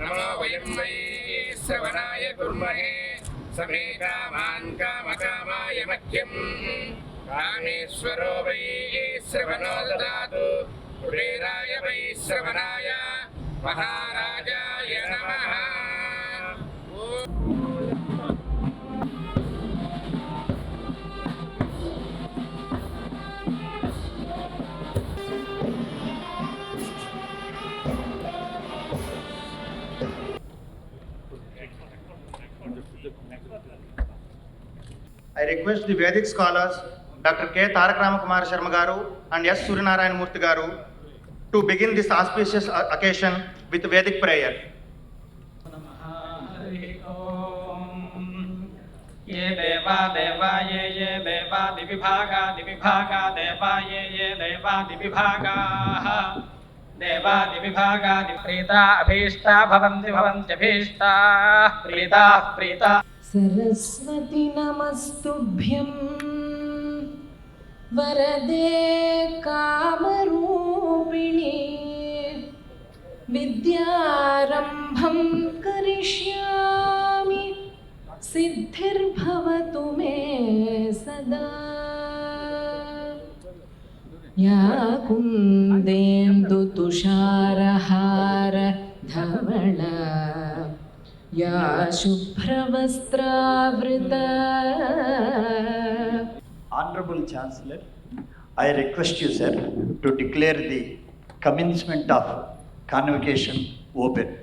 नमो वयं वै श्रवणाय कुर्महे समे कामान् कामकामाय मह्यं कामेश्वरो वै श्रवणो ददातु कुबेराय वै श्रवणाय महाराजाय नमः। I request the Vedic scholars Dr. K. Tarak Ramakumar Sharma Garu and S. Suryanarayan Murthy Garu to begin this auspicious occasion with Vedic prayer. ये देवा देवा ये देवा दिविभागा दिविभागा देवा ये देवा दिविभागाः देवा दिविभागा प्रीता अभीष्टा भवन्ति भवन्त्यभीष्टा प्रीता प्रीता सरस्वती नमस्तुभ्यं वरदे कामरूपिणी विद्यारम्भं करिष्यामि सिद्धिर्भवतु मे सदा। या कुन्देन्दुतुषारहार धवला या शुभ्रवस्त्रावृता। Honorable Chancellor, I request you, sir, to declare the commencement of convocation open.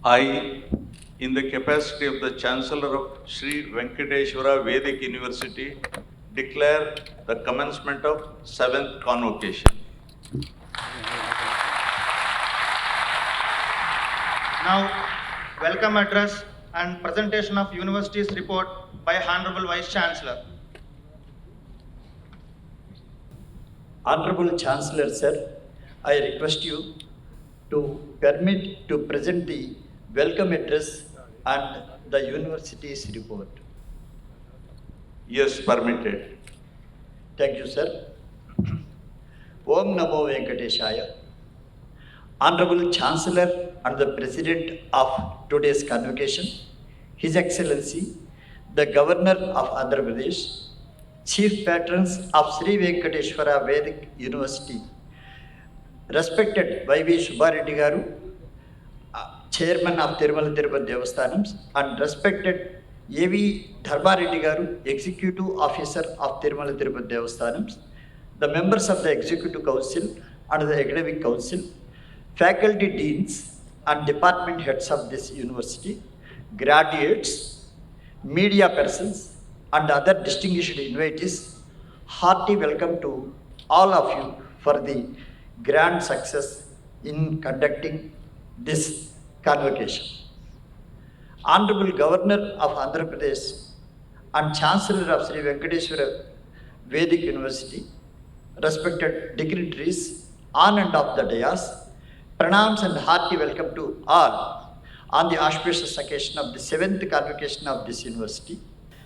I, in the capacity of the Chancellor of Sri Venkateswara Vedic University, declare the commencement of 7th Convocation. Now, welcome address and presentation of University's report by Honorable Vice Chancellor. Honorable Chancellor, sir, I request you to permit to present the welcome address and the University's report. Yes, permitted. Thank you, sir. Om Namo Venkateshaya. Honorable Chancellor and the President of today's convocation, His Excellency, the Governor of Andhra Pradesh, Chief Patrons of Sri Venkateswara Vedic University, respected Y.V. Subbareddy Garu, Chairman of Tirupati Devasthanams, and respected A.V. Dharmareddy Garu, Executive Officer of Tirupati Devasthanams, the members of the Executive Council and the Academic Council, faculty deans and department heads of this university, graduates, media persons, and other distinguished invitees, hearty welcome to all of you for the grand success in conducting this convocation. Honorable Governor of Andhra Pradesh and Chancellor of Sri Venkateswara Vedic University, respected dignitaries on and off the dais, pranams and hearty welcome to all on the auspicious occasion of the 7th Convocation of this university.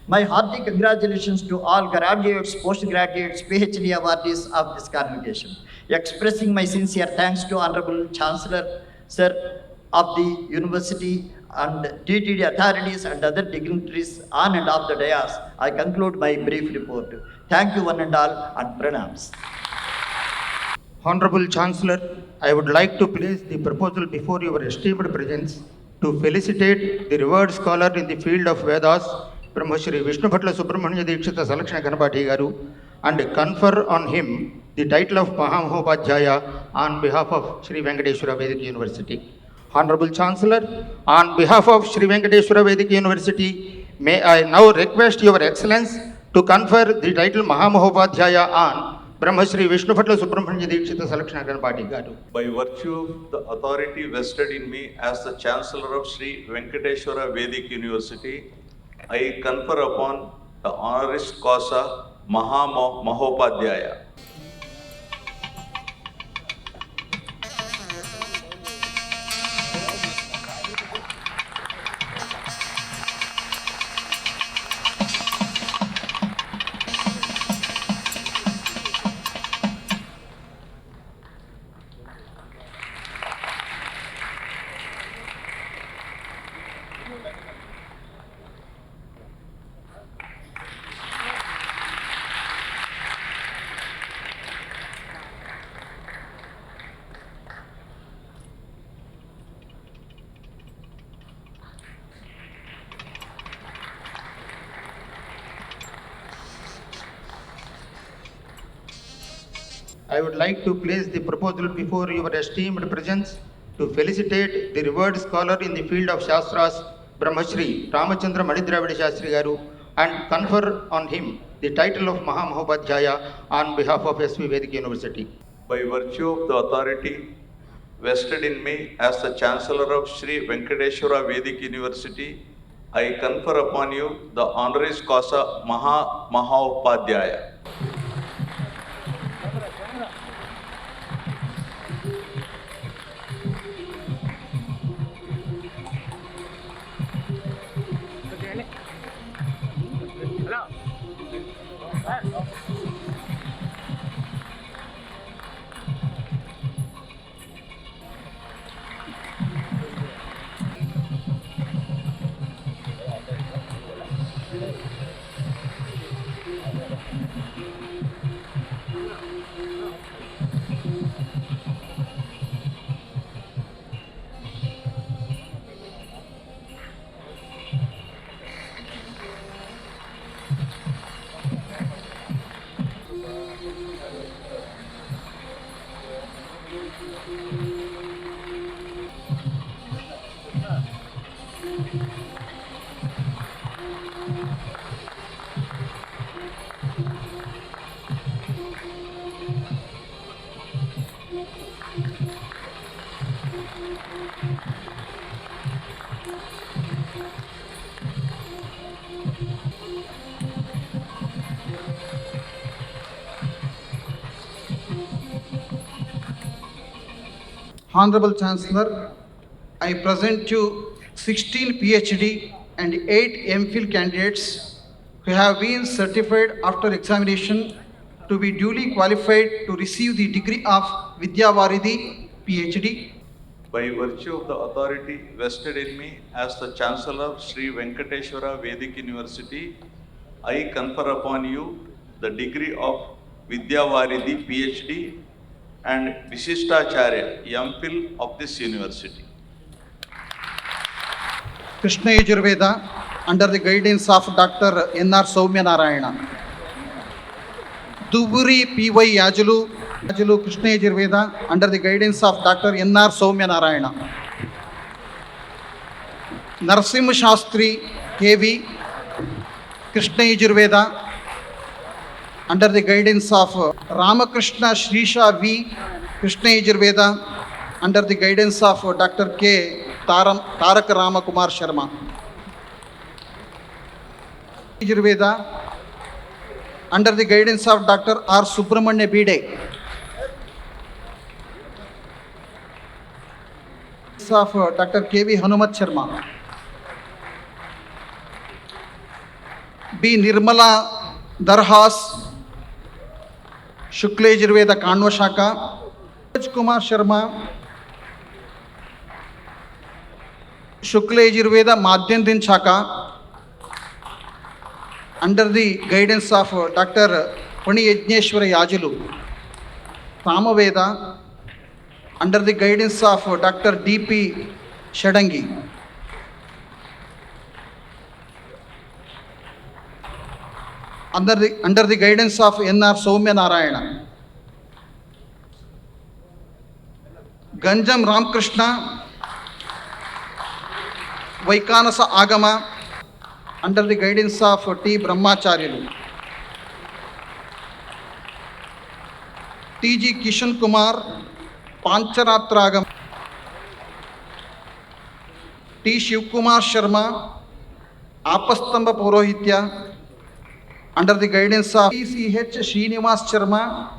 My hearty congratulations to all graduates, postgraduates, PhD awardees of this convocation. Expressing my sincere thanks to Honorable Chancellor, Sir, of the University and TTD authorities and other dignitaries on and off the dais, I conclude my brief report. Thank you one and all, and pranams. Honorable Chancellor, I would like to place the proposal before your esteemed presence to felicitate the revered scholar in the field of Vedas, Brahma Shri Vishnu Bhatla Subramanya Dikshita Salakshana Ganapati Garu, and confer on him the title of MahatiAuditorium on behalf of Sri Venkateswara Vedic University. Honorable Chancellor, on behalf of Sri Venkateswara Vedic University, may I now request Your Excellence to confer the title MahatiAuditorium on Brahmashri Vishnupatla Subramanya Deekshita Salakshana Party Garu. By virtue of the authority vested in me as the Chancellor of Sri Venkateswara Vedic University, I confer upon the honoris causa Mahatiauditorium. I would like to place the proposal before your esteemed presence to felicitate the revered scholar in the field of Shastras, Brahmashri Ramachandra Manidravida Shastri Garu, and confer on him the title of MahatiAuditorium on behalf of SV Vedic University. By virtue of the authority vested in me as the Chancellor of Sri Venkateswara Vedic University, I confer upon you the honoris causa Mahatiauditorium. Honorable Chancellor, I present you 16 PhD and 8 MPhil candidates who have been certified after examination to be duly qualified to receive the degree of Vidyavaridi PhD. By virtue of the authority vested in me as the Chancellor Sri Venkateswara Vedic University, I confer upon you the degree of Vidyavaridi PhD and Vishishtacharya MPhil of this university. Krishna Yajurveda under the guidance of Dr. N.R. Soumya Narayana. Duburi P.Y. Yajulu Krishna Yajurveda under the guidance of Dr. N.R. Soumya Narayana. Narsimha Shastri K.V. Krishna Yajurveda under the guidance of Ramakrishna Shrisha V. Krishna Yajurveda under the guidance of Dr. K. Tarak Ramakumar Sharma. Yajurveda under the guidance of Dr. R. Subramanya Bide. Of Dr. K.V. Hanumat Sharma. B. Nirmala Darhas Shukla Yajurveda Kanva Shaka. Kumar Sharma Shukla Yajurveda Madhyandin Shaka under the guidance of Dr. Pani Yajneshwara Yajalu. Samaveda under the guidance of Dr. D.P. Shadangi. under the guidance of N.R. Soumya Narayana. Ganjam Ramkrishna Vaikanasa Agama under the guidance of T. Brahmacharyalu. T. G. Kishan Kumar Pancharatragam. T. Shivkumar Sharma Apastamba Porohitya under the guidance of T. C. H. Srinivas Sharma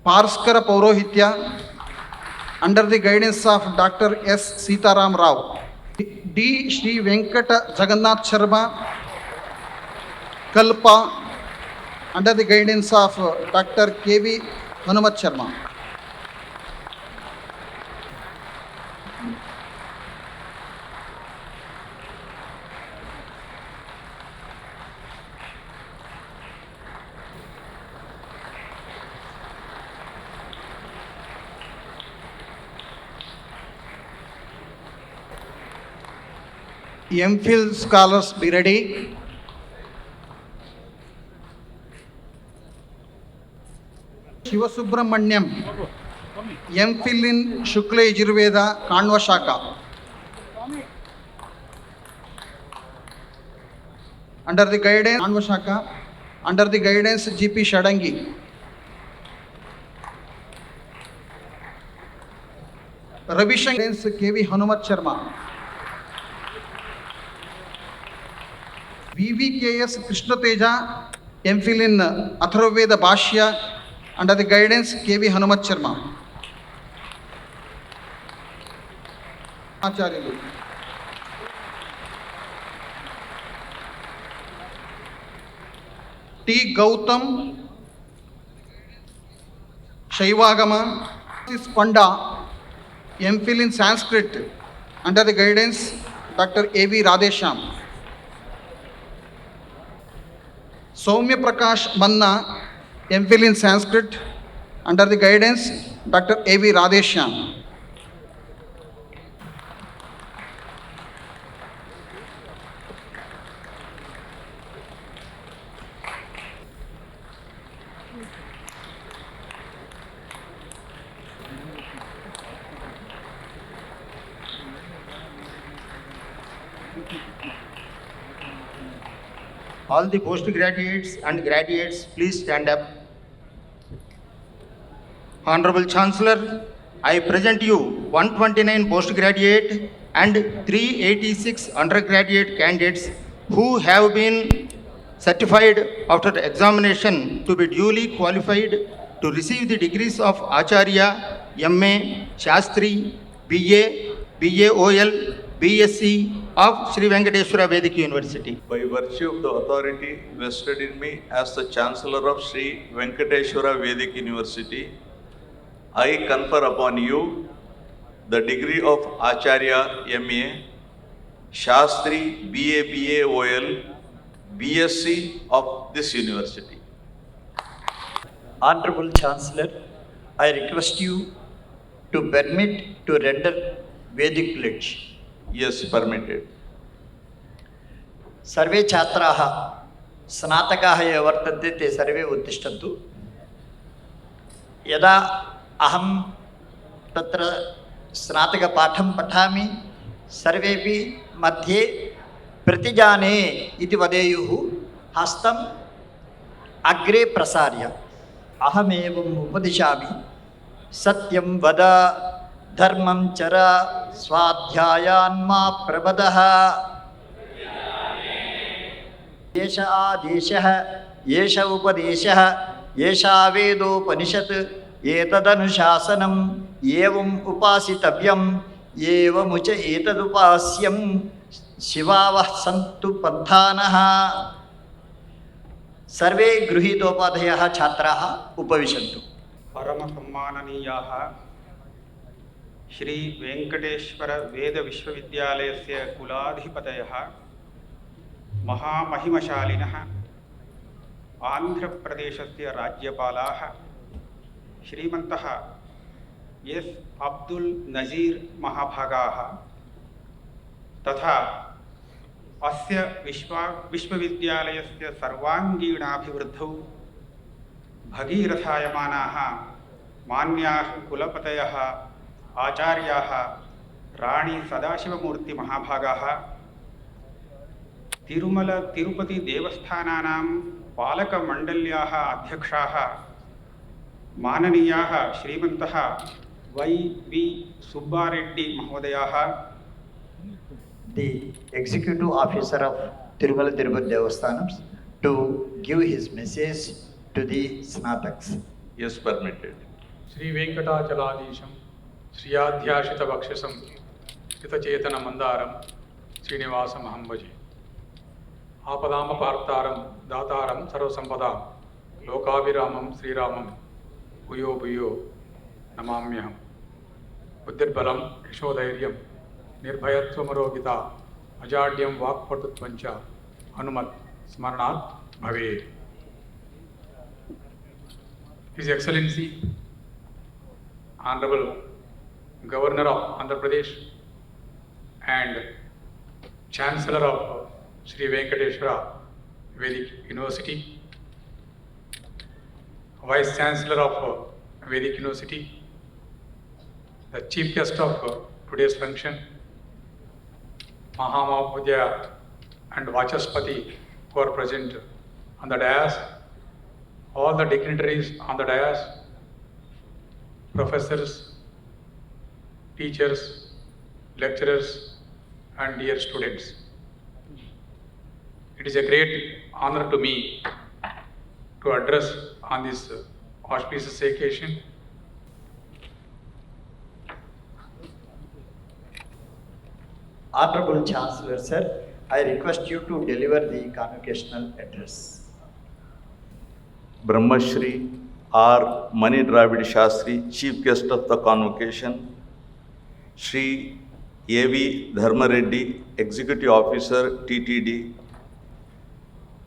Parskara Porohitya under the guidance of Dr. S. Sitaram Rao. D. Shri Venkata Jagannath Sharma Kalpa under the guidance of Dr. K.V. Hanumat Sharma. MPhil scholars be ready. Shiva Subramanyam, MPhil in Shukla Yajurveda, Kanva Shaka. Under the guidance Kanva Shaka, under the guidance GP Shadangi. Ravi Shankar KV Hanumat Sharma. VVKS Krishna Teja, MPhil in Atharvaveda Bhashya under the guidance KV Hanumat Sharma. Acharyalu. T. Gautam Shaivagama Panda, MPhil in Sanskrit under the guidance Dr. A.V. Radhesham. Soumya Prakash Manna, MPhil in Sanskrit under the guidance Dr. A.V. Radhesham. All the postgraduates and graduates, please stand up. Honorable Chancellor, I present you 129 postgraduate and 386 undergraduate candidates who have been certified after examination to be duly qualified to receive the degrees of Acharya, MA, Shastri, BA, BAOL, BSc of Sri Venkateswara Vedic University. By virtue of the authority vested in me as the Chancellor of Sri Venkateswara Vedic University, I confer upon you the degree of Acharya MA, Shastri BA BAOL, BSc of this university. Honorable Chancellor, I request you to permit to render Vedic pledge. Yes, permitted. सर्वे छात्राः स्नातकाः ये वर्तन्ते ते सर्वे उत्तिष्ठन्तु. यदा अहं तत्र स्नातकपाठं पठामि सर्वेपि मध्ये प्रतिजाने इति वदेयुः. हस्तम् अग्रे प्रसार्य अहमेवम् उपदिशामि. सत्यं वद, धर्मं चर, स्वाध्यायान्मा प्रबदः. एष आदेशः, एष उपदेशः, एषा वेदोपनिषत्, एतदनुशासनम्, एवम् उपासितव्यम्, एवमुच एतदुपास्यम्. शिवावः सन्तु पन्थानः. सर्वे गृहीतोपाध्यायाः छात्राः उपविशन्तु. परमसम्माननीयाः श्री वेंकटेश्वर वेद विश्वविद्यालयस्य कुलाधिपतयः, महामहिमशालिनः आन्ध्रप्रदेशस्य राज्यपालाः श्रीमन्तः एस् अब्दुल नज़ीर महाभागाः तथा अस्य विश्वविद्यालयस्य सर्वाङ्गीणाभिवृद्धौ भगीरथायमानाः मान्याः कुलपतयः आचार्याः राणी सदाशिवमूर्तिमहाभागाः तिरुपति देवस्थानानां पालकमण्डल्याः अध्यक्षाः माननीयाः श्रीमन्तः वै.वि. सुब्बारेड्डी महोदयाः, the executive officer of Tirumala Tirupati Devasthanams, to give his message to the Snataks. Yes, permitted. Shri वेंकटाचलाधीशं श्रियाध्याशित वक्षसं स्थितचेतन मंदारं श्रीनिवासमहं भजे। आपदामपार्तारं दातारं सर्वसंपदां लोकाभिरामं श्रीरामं भूयो भूयो नमाम्यहं। बुद्धिर्बलं यशोधैर्यं निर्भयत्वमरोगिता अजाड्यं वाक्पटुत्वञ्च हनुमत् स्मरणात् भवेत्। His Excellency, Honorable Governor of Andhra Pradesh and Chancellor of Sri Venkateswara Vedic University, Vice Chancellor of Vedic University, the Chief Guest of today's function, MahatiAuditorium and Vachaspati who are present on the dais, all the dignitaries on the dais, professors, teachers, lecturers, and dear students. It is a great honor to me to address on this auspicious occasion. Honorable Chancellor, sir, I request you to deliver the convocational address. Brahmashri R. Mani Dravid Shastri, Chief Guest of the Convocation, Shri A.V. Dharma Reddy, Executive Officer, TTD,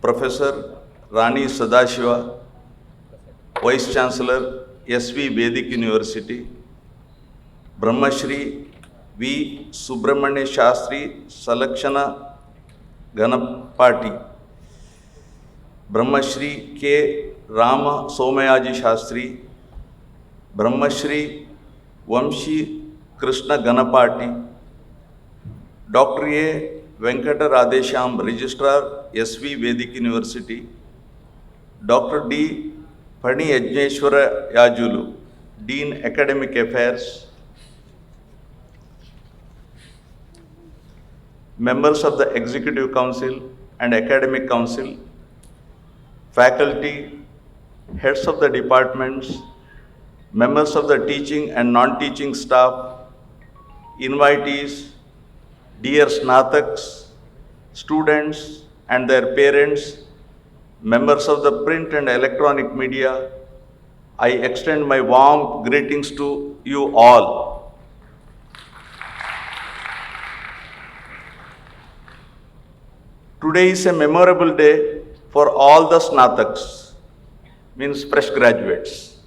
Professor Rani Sadashiva, Vice Chancellor, SV Vedic University, Brahmashri V. Subramanya Shastri, Salakshana Ganapati, Brahmashri K. Rama Somayaji Shastri, Brahmashri Vamshi Krishna Ganapati, Dr. A. Venkata Radesham, Registrar, SV Vedic University, Dr. D. Pani Yajneshwara Yajulu, Dean Academic Affairs, members of the Executive Council and Academic Council, faculty, heads of the departments, members of the teaching and non-teaching staff, invitees, dear Snataks, students and their parents, members of the print and electronic media, I extend my warm greetings to you all. Today is a memorable day for all the Snataks, means fresh graduates,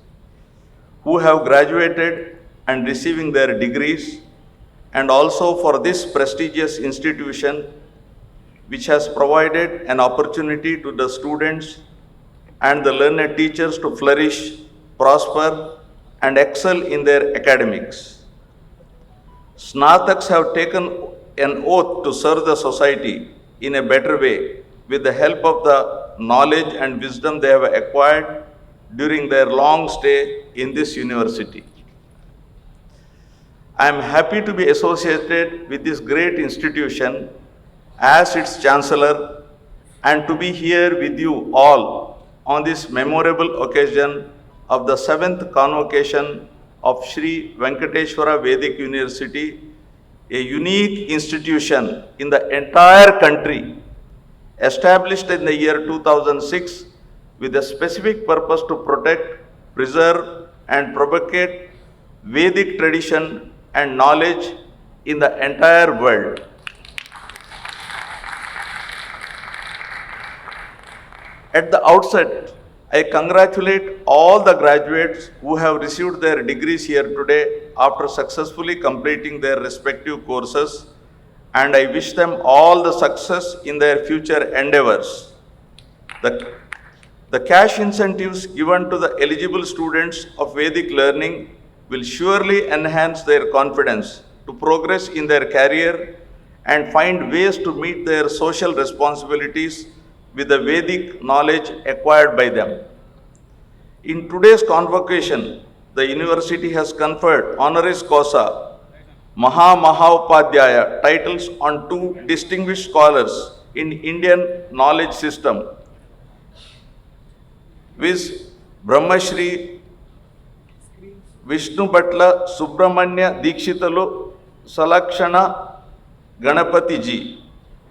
who have graduated and receiving their degrees, and also for this prestigious institution which has provided an opportunity to the students and the learned teachers to flourish, prosper, and excel in their academics. Snataks have taken an oath to serve the society in a better way with the help of the knowledge and wisdom they have acquired during their long stay in this university. I am happy to be associated with this great institution as its Chancellor and to be here with you all on this memorable occasion of the 7th Convocation of Sri Venkateswara Vedic University, a unique institution in the entire country, established in the year 2006 with a specific purpose to protect, preserve, and propagate Vedic tradition and knowledge in the entire world. At the outset, I congratulate all the graduates who have received their degrees here today after successfully completing their respective courses and I wish them all the success in their future endeavors. The cash incentives given to the eligible students of Vedic learning will surely enhance their confidence to progress in their career and find ways to meet their social responsibilities with the Vedic knowledge acquired by them. In today's convocation, the university has conferred honoris causa MahatiAuditorium titles on two distinguished scholars in Indian knowledge system, viz. Brahmashri Vishnu Bhatla Subramanya Dikshitalu Salakshana Ganapati ji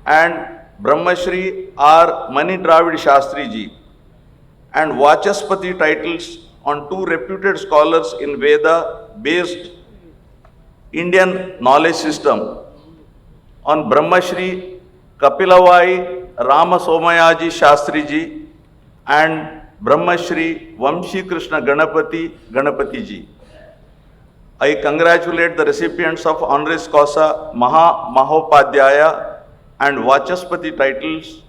and Brahmashri R. Mani Dravid Shastri ji, and Vachaspati titles on two reputed scholars in Veda-based Indian knowledge system, on Brahmashri Kapilavai Ramasomayaji Shastri ji and Brahmashri Vamshi Krishna Ganapati ji. I congratulate the recipients of honoris causa MahatiAuditorium and Vachaspati titles,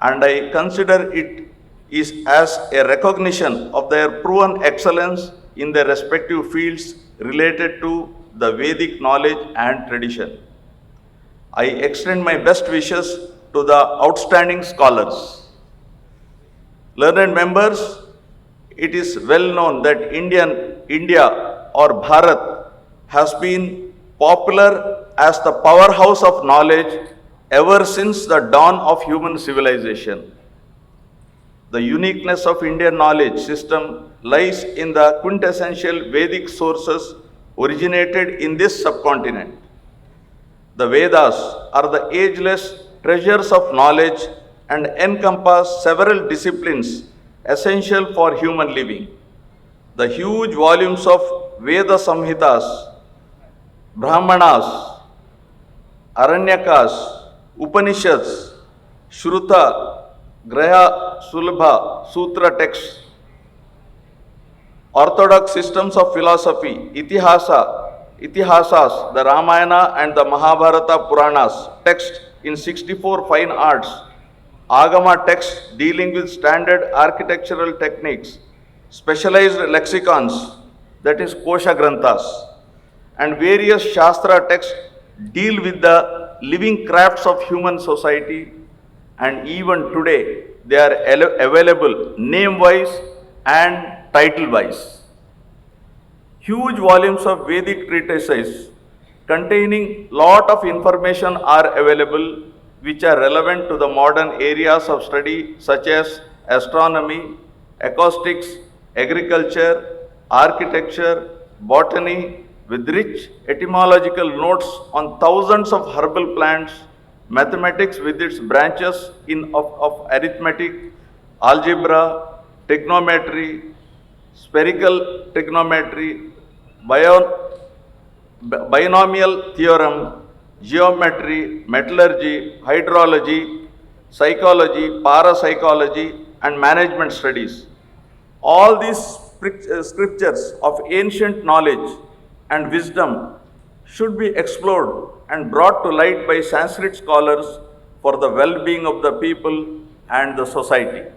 and I consider it is as a recognition of their proven excellence in their respective fields related to the Vedic knowledge and tradition. I extend my best wishes to the outstanding scholars. Learned members, it is well known that India or Bharat has been popular as the powerhouse of knowledge ever since the dawn of human civilization. The uniqueness of Indian knowledge system lies in the quintessential Vedic sources originated in this subcontinent. The Vedas are the ageless treasures of knowledge and encompass several disciplines essential for human living. The huge volumes of Veda Samhitas, Brahmanas, Aranyakas, Upanishads, Shruta, Graha, Sulabha, Sutra texts, orthodox systems of philosophy, Itihasas, the Ramayana and the Mahabharata Puranas, text in 64 fine arts, Agama texts dealing with standard architectural techniques, specialized lexicons, that is Kosha Granthas, and various Shastra texts deal with the living crafts of human society, and even today they are available name-wise and title-wise. Huge volumes of Vedic treatises containing lot of information are available which are relevant to the modern areas of study such as astronomy, acoustics, agriculture, architecture, botany, with rich etymological notes on thousands of herbal plants, mathematics with its branches of arithmetic, algebra, trigonometry, spherical trigonometry, binomial theorem, geometry, metallurgy, hydrology, psychology, parapsychology, and management studies. All these scriptures of ancient knowledge and wisdom should be explored and brought to light by Sanskrit scholars for the well-being of the people and the society.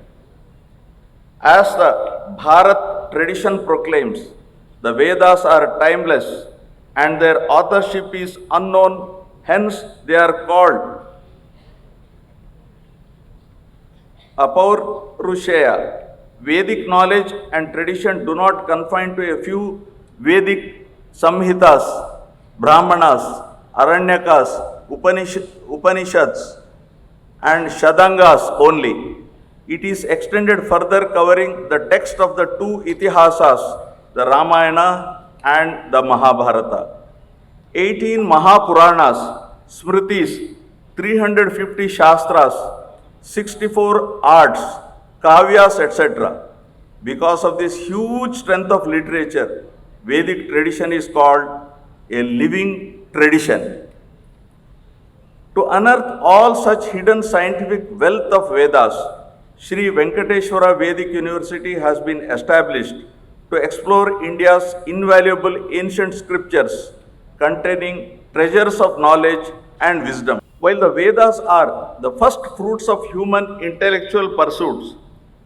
As the Bharat tradition proclaims, the Vedas are timeless and their authorship is unknown, hence they are called Apaurushaya. Vedic knowledge and tradition do not confine to a few Vedic Samhitas, Brahmanas, Aranyakas, Upanishads, and Shadangas only. It is extended further, covering the text of the two Itihasas, the Ramayana and the Mahabharata. 18 Mahapuranas, Smritis, 350 Shastras, 64 arts, Kavyas, etc. Because of this huge strength of literature, Vedic tradition is called a living tradition. To unearth all such hidden scientific wealth of Vedas, Sri Venkateswara Vedic University has been established to explore India's invaluable ancient scriptures containing treasures of knowledge and wisdom. While the Vedas are the first fruits of human intellectual pursuits,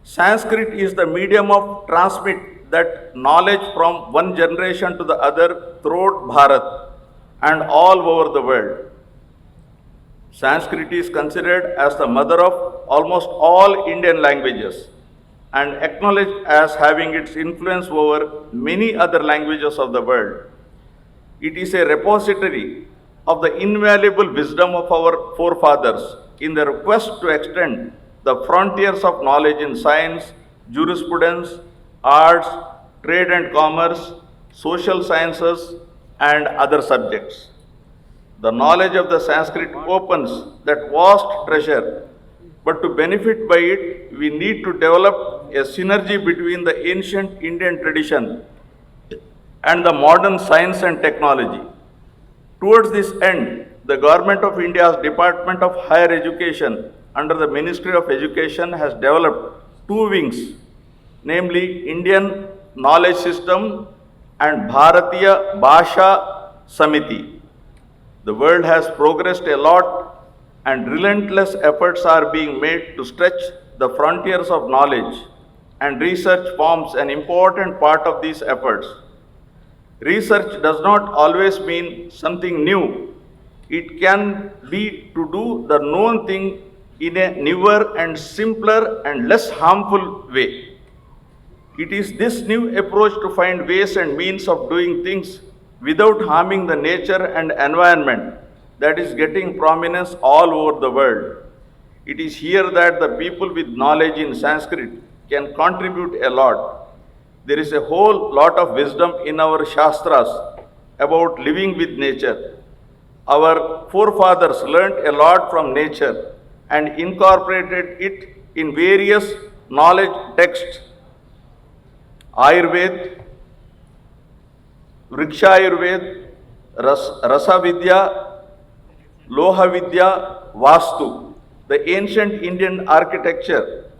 Sanskrit is the medium of transmit that knowledge from one generation to the other throughout Bharat and all over the world. Sanskrit is considered as the mother of almost all Indian languages and acknowledged as having its influence over many other languages of the world. It is a repository of the invaluable wisdom of our forefathers in their quest to extend the frontiers of knowledge in science, jurisprudence, arts, trade and commerce, social sciences, and other subjects. The knowledge of the Sanskrit opens that vast treasure, but to benefit by it, we need to develop a synergy between the ancient Indian tradition and the modern science and technology. Towards this end, the Government of India's Department of Higher Education under the Ministry of Education has developed two wings, namely Indian Knowledge System and Bharatiya Bhasha Samiti. The world has progressed a lot and relentless efforts are being made to stretch the frontiers of knowledge, and research forms an important part of these efforts. Research does not always mean something new. It can be to do the known thing in a newer and simpler and less harmful way. It is this new approach to find ways and means of doing things without harming the nature and environment that is getting prominence all over the world. It is here that the people with knowledge in Sanskrit can contribute a lot. There is a whole lot of wisdom in our Shastras about living with nature. Our forefathers learnt a lot from nature and incorporated it in various knowledge texts. Ayurveda, Vriksha Ayurveda, Rasa Vidya, Loha Vidya, Vastu, the ancient Indian architecture,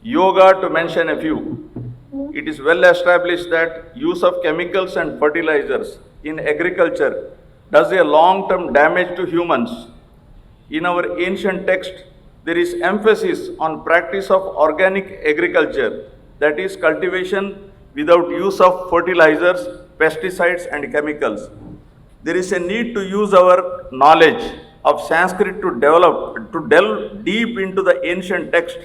yoga to mention a few. It is well established that use of chemicals and fertilizers in agriculture does a long-term damage to humans. In our ancient text, there is emphasis on practice of organic agriculture, that is cultivation without use of fertilizers, pesticides and chemicals. There is a need to use our knowledge of Sanskrit to delve deep into the ancient text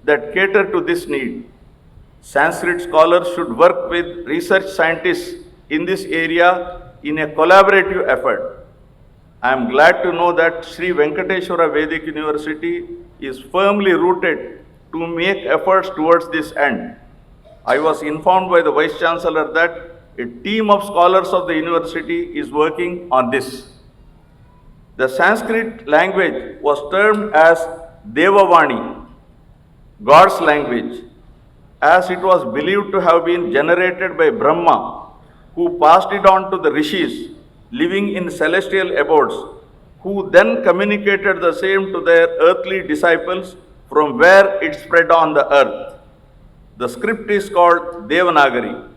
that cater to this need. Sanskrit scholars should work with research scientists in this area in a collaborative effort. I am glad to know that Sri Venkateswara Vedic University is firmly rooted to make efforts towards this end. I was informed by the Vice Chancellor that a team of scholars of the university is working on this. The Sanskrit language was termed as Devavani, God's language, as it was believed to have been generated by Brahma, who passed it on to the rishis living in celestial abodes, who then communicated the same to their earthly disciples from where it spread on the earth. The script is called Devanagari.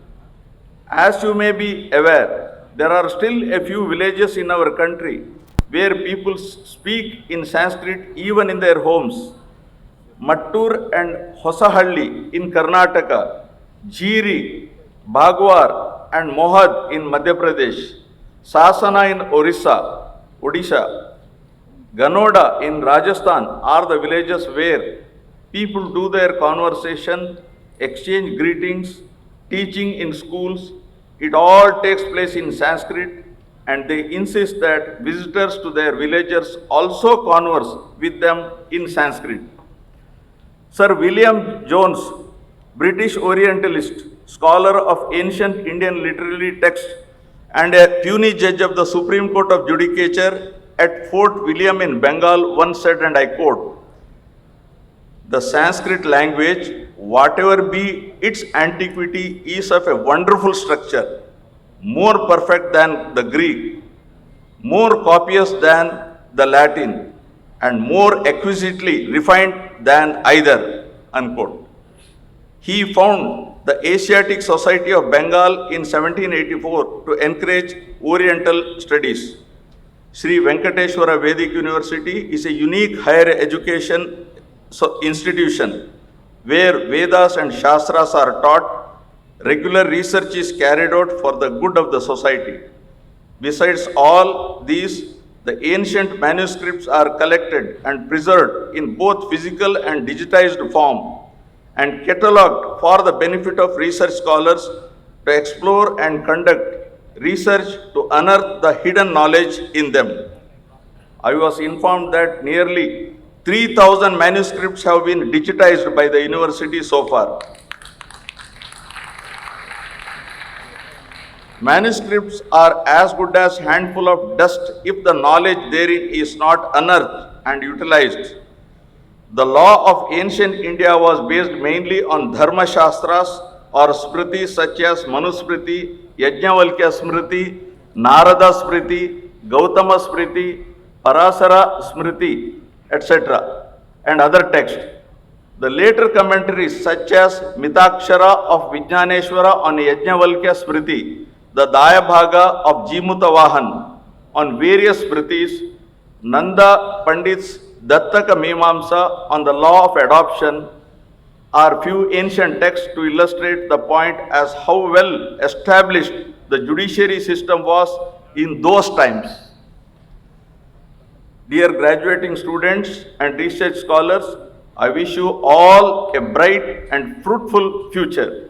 As you may be aware, there are still a few villages in our country where people speak in Sanskrit even in their homes. Mattur and Hosahalli in Karnataka, Jiri, Bhagwar and Mohad in Madhya Pradesh, Sasana in Odisha, Ganoda in Rajasthan are the villages where people do their conversation, exchange greetings, teaching in schools. It all takes place in Sanskrit, and they insist that visitors to their villages also converse with them in Sanskrit. Sir William Jones, British Orientalist, scholar of ancient Indian literary texts and a puisne judge of the Supreme Court of Judicature at Fort William in Bengal, once said, and I quote, "The Sanskrit language, whatever be its antiquity, is of a wonderful structure, more perfect than the Greek, more copious than the Latin, and more exquisitely refined than either," unquote. He found the Asiatic Society of Bengal in 1784 to encourage Oriental studies. Sri Venkateswara Vedic University is a unique higher education institution where Vedas and Shastras are taught. Regular research is carried out for the good of the society. Besides all these, the ancient manuscripts are collected and preserved in both physical and digitized form and catalogued for the benefit of research scholars to explore and conduct research to unearth the hidden knowledge in them. I was informed that nearly 3,000 manuscripts have been digitized by the university so far. Manuscripts are as good as handful of dust if the knowledge therein is not unearthed and utilized. The law of ancient India was based mainly on Dharma Shastras or Smritis such as Manusmriti, Yajnavalkya Smriti, Narada Smriti, Gautama Smriti, Parasara Smriti, etc. and other texts. The later commentaries such as Mitakshara of Vijnaneshwara on Yajnavalkya Smriti, the Dayabhaga of Jimutavahan on various Smritis, Nanda Pandit's Dattaka Mimamsa on the law of adoption are few ancient texts to illustrate the point as how well established the judiciary system was in those times. Dear graduating students and research scholars, I wish you all a bright and fruitful future.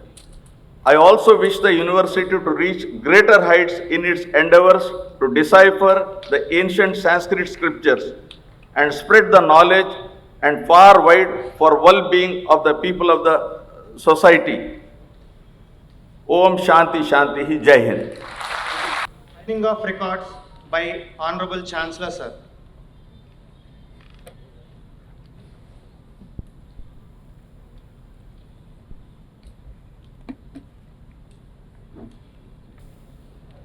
I also wish the university to reach greater heights in its endeavors to decipher the ancient Sanskrit scriptures and spread the knowledge and far wide for well-being of the people of the society. Om Shanti Shanti Jai Hind. Signing of records by Honorable Chancellor, sir.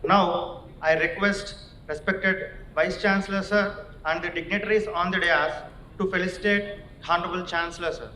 Now, I request respected Vice Chancellor, sir, and the dignitaries on the dais to felicitate Honorable Chancellor, sir.